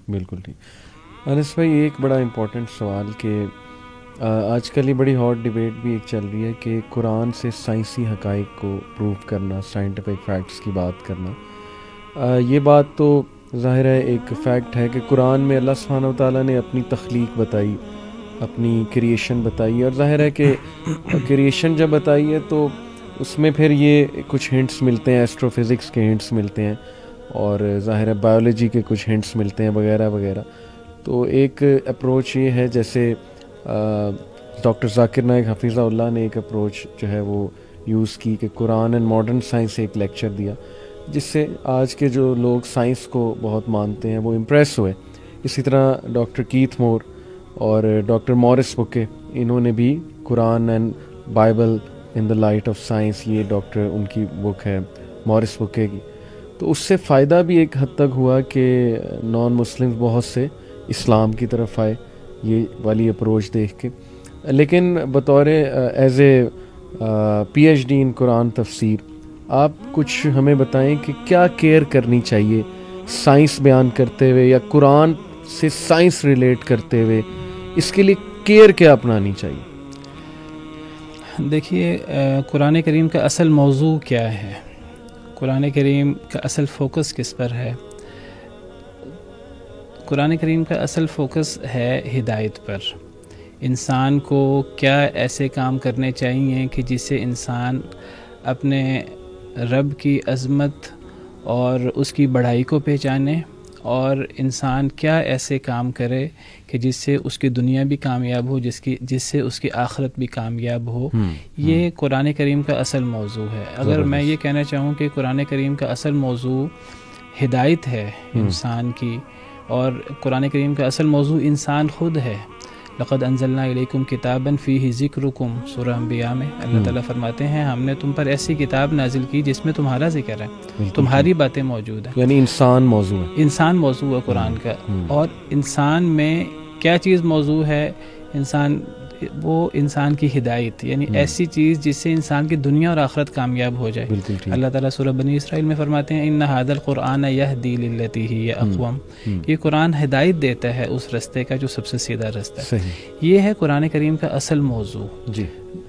بالکل ٹھیک. انس بھائی ایک بڑا امپورٹنٹ سوال کہ آج کل یہ بڑی ہاٹ ڈبیٹ بھی ایک چل رہی ہے کہ قرآن سے سائنسی حقائق کو پروو کرنا, سائنٹیفک فیکٹس کی بات کرنا. یہ بات تو ظاہر ہے ایک فیکٹ ہے کہ قرآن میں اللہ سبحانہ و تعالیٰ نے اپنی تخلیق بتائی, اپنی کریشن بتائی, اور ظاہر ہے کہ کریشن جب بتائی ہے تو اس میں پھر یہ کچھ ہنٹس ملتے ہیں, ایسٹرو فزکس کے ہنٹس ملتے ہیں, اور ظاہر ہے بایولوجی کے کچھ ہنٹس ملتے ہیں وغیرہ وغیرہ. تو ایک اپروچ یہ ہے, جیسے ڈاکٹر ذاکر نائک حفیظہ اللہ نے ایک اپروچ جو ہے وہ یوز کی کہ قرآن اینڈ ماڈرن سائنس ایک لیکچر دیا, جس سے آج کے جو لوگ سائنس کو بہت مانتے ہیں وہ امپریس ہوئے. اسی طرح ڈاکٹر کیتھ مور اور ڈاکٹر مورس بکے, انہوں نے بھی Quran and Bible in the light of science, یہ ڈاکٹر ان کی بک ہے مورس بکے کی. تو اس سے فائدہ بھی ایک حد تک ہوا کہ نان مسلم بہت سے اسلام کی طرف آئے یہ والی اپروچ دیکھ کے. لیکن بطور as a P H D in Quran تفسیر, آپ کچھ ہمیں بتائیں کہ کیا کیئر کرنی چاہیے سائنس بیان کرتے ہوئے یا قرآن سے سائنس ریلیٹ کرتے ہوئے, اس کے لیے کیئر کیا اپنانی چاہیے؟ دیکھیے, قرآن کریم کا اصل موضوع کیا ہے, قرآن کریم کا اصل فوکس کس پر ہے؟ قرآن کریم کا اصل فوکس ہے ہدایت پر. انسان کو کیا ایسے کام کرنے چاہیے کہ جس سے انسان اپنے رب کی عظمت اور اس کی بڑائی کو پہچانے, اور انسان کیا ایسے کام کرے کہ جس سے اس کی دنیا بھی کامیاب ہو, جس سے اس کی آخرت بھی کامیاب ہو. یہ قرآن کریم کا اصل موضوع ہے. اگر میں یہ کہنا چاہوں کہ قرآن کریم کا اصل موضوع ہدایت ہے انسان کی, اور قرآن کریم کا اصل موضوع انسان خود ہے. لقد انزلنا الیکم کتابا فیہ ذکرکم, سورہ انبیاء میں اللہ تعالیٰ فرماتے ہیں ہم نے تم پر ایسی کتاب نازل کی جس میں تمہارا ذکر ہے, تمہاری باتیں موجود ہیں. یعنی انسان موضوع ہے, انسان موضوع ہے قرآن کا. اور انسان میں کیا چیز موضوع ہے؟ وہ انسان کی ہدایت, یعنی ایسی چیز جس سے انسان کی دنیا اور آخرت کامیاب ہو جائے. اللہ تعالیٰ سورہ بنی اسرائیل میں فرماتے ہیں ان ھذا القرآن یہدی للتی ہی اقوم, یہ قرآن ہدایت دیتا ہے اس رستے کا جو سب سے سیدھا رستہ ہے. یہ ہے قرآن کریم کا اصل موضوع.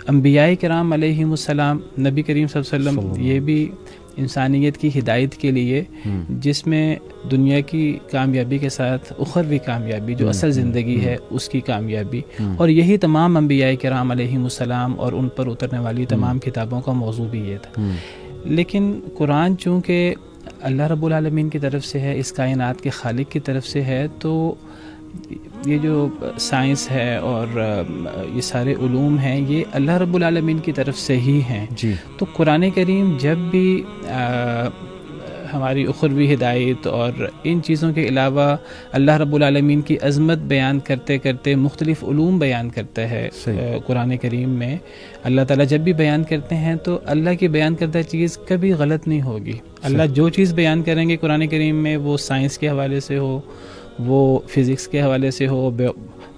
انبیاء کرام علیہم السلام, نبی کریم صلی اللہ علیہ وسلم, یہ بھی انسانیت کی ہدایت کے لیے, جس میں دنیا کی کامیابی کے ساتھ اخروی کامیابی جو اصل زندگی ہے اس کی کامیابی, اور یہی تمام انبیاء کرام علیہم السلام اور ان پر اترنے والی تمام کتابوں کا موضوع بھی یہ تھا. لیکن قرآن چونکہ اللہ رب العالمین کی طرف سے ہے, اس کائنات کے خالق کی طرف سے ہے, تو یہ جو سائنس ہے اور یہ سارے علوم ہیں یہ اللہ رب العالمین کی طرف سے ہی ہیں. تو قرآن کریم جب بھی ہماری اخروی ہدایت اور ان چیزوں کے علاوہ اللہ رب العالمین کی عظمت بیان کرتے کرتے مختلف علوم بیان کرتا ہے, قرآن کریم میں اللہ تعالیٰ جب بھی بیان کرتے ہیں تو اللہ کی بیان کردہ چیز کبھی غلط نہیں ہوگی. اللہ جو چیز بیان کریں گے قرآن کریم میں, وہ سائنس کے حوالے سے ہو, وہ فزکس کے حوالے سے ہو,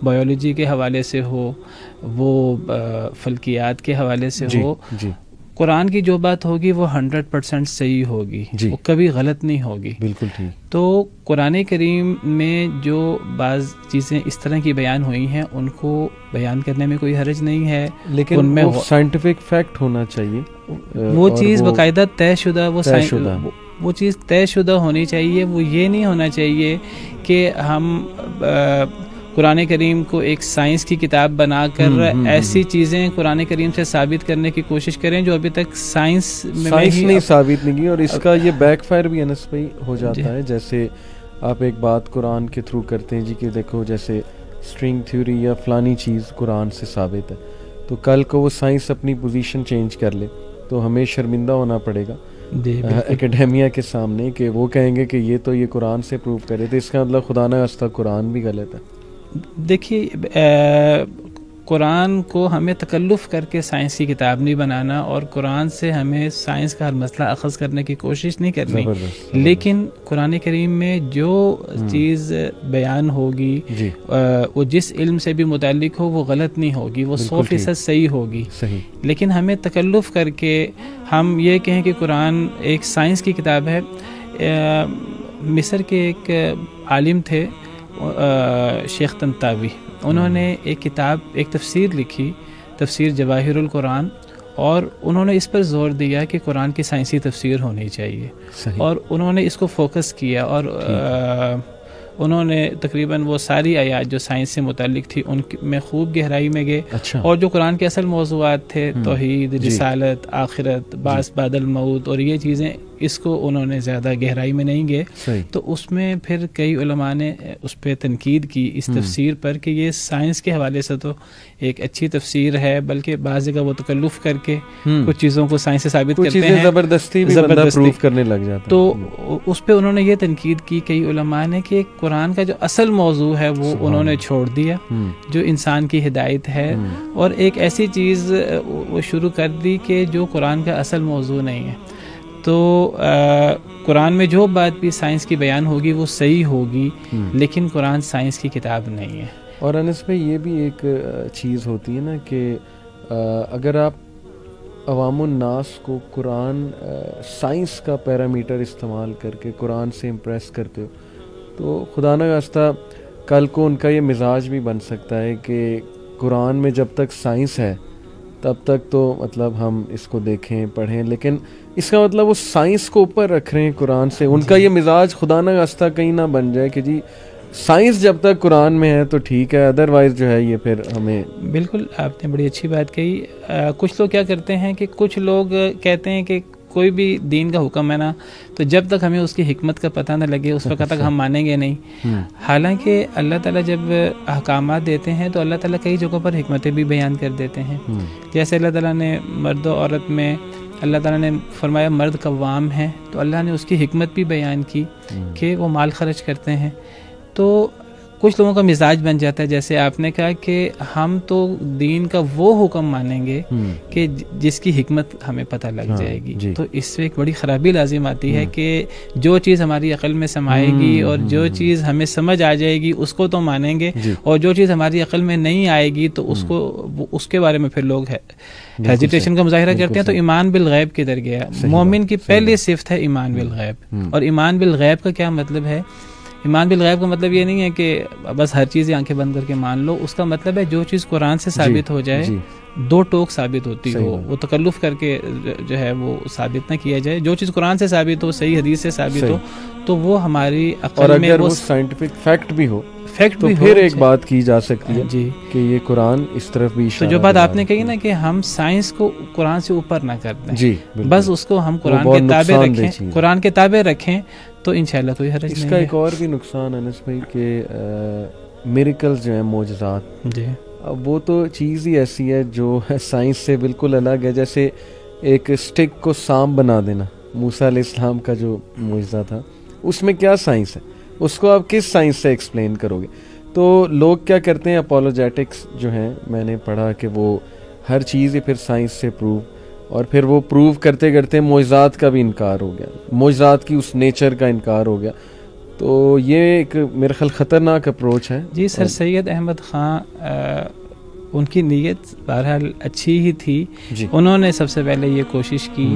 بایولوجی کے حوالے سے ہو, وہ فلکیات کے حوالے سے ہو, قرآن کی جو بات ہوگی وہ 100% صحیح ہوگی, وہ کبھی غلط نہیں ہوگی. بالکل ٹھیک. تو قرآن کریم میں جو بعض چیزیں اس طرح کی بیان ہوئی ہیں ان کو بیان کرنے میں کوئی حرج نہیں ہے, لیکن ان میں سائنٹیفک فیکٹ ہونا چاہیے, وہ چیز باقاعدہ طے شدہ, وہ چیز طے شدہ ہونی چاہیے. وہ یہ نہیں ہونا چاہیے کہ ہم قرآن کریم کو ایک سائنس کی کتاب بنا کر ایسی چیزیں قرآن کریم سے ثابت کرنے کی کوشش کریں جو ابھی تک سائنس نہیں ثابت نہیں کی, اور اس کا یہ بیک فائر بھی انس بھائی ہو جاتا ہے. جیسے آپ ایک بات قرآن کے تھرو کرتے ہیں کہ دیکھو جیسے اسٹرنگ تھیوری یا فلانی چیز قرآن سے ثابت ہے, تو کل کو وہ سائنس اپنی پوزیشن چینج کر لے تو ہمیں شرمندہ ہونا پڑے گا اکیڈیمیا کے سامنے کہ وہ کہیں گے کہ یہ قرآن سے پروف کرے, تو اس کا مطلب خدا نہ خواستہ قرآن بھی غلط ہے. دیکھیے, قرآن کو ہمیں تکلف کر کے سائنس کی کتاب نہیں بنانا, اور قرآن سے ہمیں سائنس کا ہر مسئلہ اخذ کرنے کی کوشش نہیں کرنی. لیکن قرآن کریم میں جو چیز بیان ہوگی وہ جس علم سے بھی متعلق ہو وہ غلط نہیں ہوگی, وہ 100% صحیح ہوگی. لیکن ہمیں تکلف کر کے ہم یہ کہیں کہ قرآن ایک سائنس کی کتاب ہے. مصر کے ایک عالم تھے شیخ طنطاوی، انہوں نے ایک کتاب، ایک تفسیر لکھی، تفسیر جواہر القرآن، اور انہوں نے اس پر زور دیا کہ قرآن کی سائنسی تفسیر ہونی چاہیے، اور انہوں نے اس کو فوکس کیا، اور انہوں نے تقریباً وہ ساری آیات جو سائنس سے متعلق تھی ان میں خوب گہرائی میں گئے، اور جو قرآن کے اصل موضوعات تھے، توحید، رسالت، آخرت، بعث بعد الموت اور یہ چیزیں، اس کو انہوں نے زیادہ گہرائی میں نہیں گئے۔ تو اس میں پھر کئی علماء نے اس پہ تنقید کی اس تفسیر پر کہ یہ سائنس کے حوالے سے تو ایک اچھی تفسیر ہے، بلکہ بعض جگہ وہ تکلف کر کے کچھ چیزوں کو سائنس سے ثابت کرتے ہیں، زبردستی پروف کرنے لگ جاتا ہے۔ تو اس پہ انہوں نے یہ تنقید کی کئی علماء نے کہ قرآن کا جو اصل موضوع ہے وہ انہوں نے چھوڑ دیا، جو انسان کی ہدایت ہے، اور ایک ایسی چیز وہ شروع کر دی کہ جو قرآن کا اصل موضوع نہیں ہے۔ تو قرآن میں جو بات بھی سائنس کی بیان ہوگی وہ صحیح ہوگی، لیکن قرآن سائنس کی کتاب نہیں ہے۔ اور انس بھائی یہ بھی ایک چیز ہوتی ہے نا کہ اگر آپ عوام الناس کو قرآن سائنس کا پیرامیٹر استعمال کر کے قرآن سے امپریس کرتے ہو تو خدا نہ خواستہ کل کو ان کا یہ مزاج بھی بن سکتا ہے کہ قرآن میں جب تک سائنس ہے تب تک تو مطلب ہم اس کو دیکھیں پڑھیں، لیکن اس کا مطلب وہ سائنس کو اوپر رکھ رہے ہیں قرآن سے، ان کا یہ مزاج خدا نہ خواستہ کہیں نہ بن جائے کہ جی سائنس جب تک قرآن میں ہے تو ٹھیک ہے، ادروائز جو ہے یہ پھر ہمیں۔ بالکل آپ نے بڑی اچھی بات کہی۔ کچھ لوگ کیا کرتے ہیں کہ کچھ لوگ کہتے ہیں کہ کوئی بھی دین کا حکم ہے نا تو جب تک ہمیں اس کی حکمت کا پتہ نہ لگے اس وقت تک ہم مانیں گے نہیں۔ حالانکہ اللہ تعالیٰ جب احکامات دیتے ہیں تو اللہ تعالیٰ کئی جگہوں پر حکمتیں بھی بیان کر دیتے ہیں، جیسے اللہ تعالیٰ نے مرد و عورت میں اللہ تعالیٰ نے فرمایا مرد قوام ہے، تو اللہ نے اس کی حکمت بھی بیان کی کہ وہ مال خرچ کرتے ہیں۔ تو کچھ لوگوں کا مزاج بن جاتا ہے، جیسے آپ نے کہا کہ ہم تو دین کا وہ حکم مانیں گے کہ جس کی حکمت ہمیں پتہ لگ جائے گی، تو اس سے ایک بڑی خرابی لازم آتی ہے کہ جو چیز ہماری عقل میں سمائے گی اور جو چیز ہمیں سمجھ آ جائے گی اس کو تو مانیں گے، اور جو چیز ہماری عقل میں نہیں آئے گی تو اس کے بارے میں پھر لوگ ہیزیٹیشن کا مظاہرہ کرتے ہیں۔ تو ایمان بالغیب کدھر گیا؟ مومن کی پہلی صفت ہے ایمان بالغیب۔ اور ایمان بالغیب کا کیا مطلب ہے؟ ایمان بالغیب کا مطلب یہ نہیں ہے کہ بس ہر چیز آنکھیں بند کر کے مان لو، اس کا مطلب ہے جو چیز قرآن سے ثابت ہو جائے، دو ٹوک ثابت ہوتی ہو، وہ تکلف کر کے جو ہے وہ ثابت نہ کیا جائے، جو چیز قرآن سے ثابت ہو، صحیح حدیث سے ثابت ہو، تو وہ ہماری عقل میں، اور اگر وہ سائنٹیفک فیکٹ بھی ہو تو پھر ایک بات کی جا سکتی ہے کہ یہ قرآن اس طرف بھی اشارہ۔ تو جو بات آپ نے کہی نا کہ ہم سائنس کو قرآن سے اوپر نہ کر دیں، بس اس کو ہم قرآن کے تابع رکھیں، قرآن کے تابع رکھیں، تو انشاءاللہ کوئی حرج نہیں ہے۔ اس کا ایک اور بھی نقصان انس بھائی کہ میریکلز جو ہیں، معجزات، وہ تو چیز ہی ایسی ہے جو سائنس سے بالکل الگ ہے۔ جیسے ایک اسٹک کو سانپ بنا دینا، موسیٰ علیہ السلام کا جو معجزہ تھا، اس میں کیا سائنس ہے؟ اس کو آپ کس سائنس سے ایکسپلین کرو گے؟ تو لوگ کیا کرتے ہیں، اپولوجیٹکس جو ہیں، میں نے پڑھا کہ وہ ہر چیز ہی پھر سائنس سے پروو، اور پھر وہ پروو کرتے کرتے معجزات کا بھی انکار ہو گیا، معجزات کی اس نیچر کا انکار ہو گیا۔ تو یہ ایک میرے خیال خطرناک اپروچ ہے۔ جی سر سید احمد خان، ان کی نیت بہرحال اچھی ہی تھی، انہوں نے سب سے پہلے یہ کوشش کی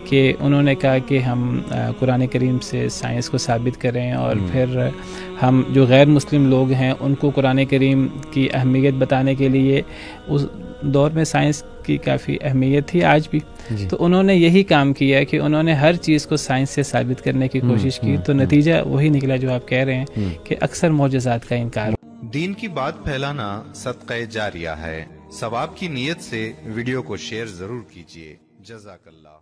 کہ انہوں نے کہا کہ ہم قرآن کریم سے سائنس کو ثابت کریں، اور پھر ہم جو غیر مسلم لوگ ہیں ان کو قرآن کریم کی اہمیت بتانے کے لیے، اس دور میں سائنس کی کافی اہمیت تھی، آج بھی، تو انہوں نے یہی کام کیا کہ انہوں نے ہر چیز کو سائنس سے ثابت کرنے کی کوشش کی، تو نتیجہ وہی نکلا جو آپ کہہ رہے ہیں کہ اکثر معجزات کا انکار۔ دین کی بات پھیلانا صدقہ جاریہ ہے، ثواب کی نیت سے ویڈیو کو شیئر ضرور کیجیے۔ جزاک اللہ۔